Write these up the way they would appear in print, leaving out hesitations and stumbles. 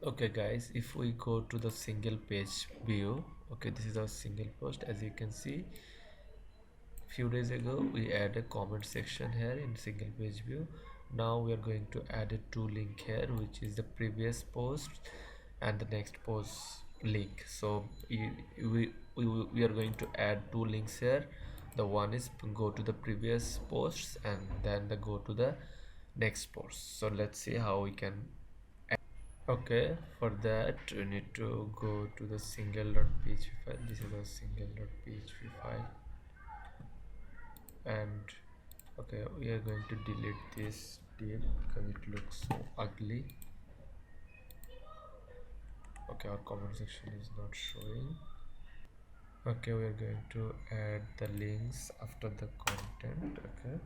Okay guys, if we go to the single page view, okay, this is our single post. As you can see, few days ago we add a comment section here in single page view. Now we are going to add a two link here, which is the previous post and the next post link. So we are going to add two links here. The one is go to the previous posts and then the go to the next post. So let's see how we can. Okay, for that we need to go to the single.php file. This is a single.php file, and okay, we are going to delete this div because it looks so ugly. Okay, our comment section is not showing. Okay, we are going to add the links after the content. Okay,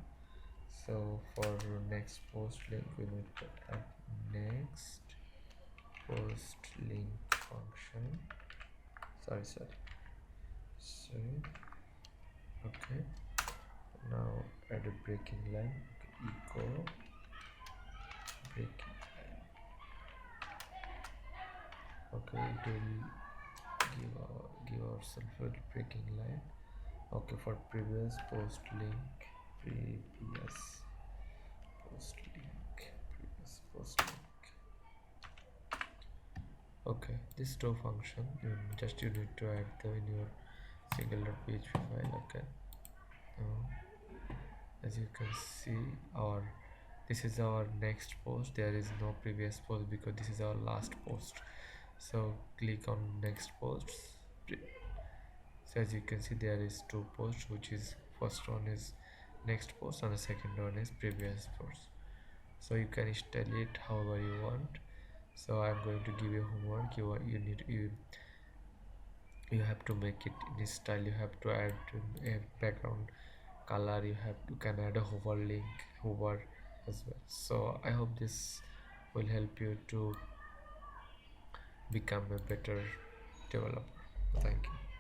so for next post link we need to add next post link function. Sorry. Okay, now add a breaking line. Okay, echo breaking line. Okay, it will give ourselves a breaking line. Okay, for previous post link, previous previous post link. Okay, this two function you need to add the in your single.php file. Okay, as you can see, our this is our next post. There is no previous post because this is our last post. So click on next posts. So as you can see, there is two posts, which is first one is next post and the second one is previous post. So you can style it however you want. So I'm going to give you homework. You have to make it in this style. You have to add a background color. You can add a hover as well. So I hope this will help you to become a better developer. Thank you.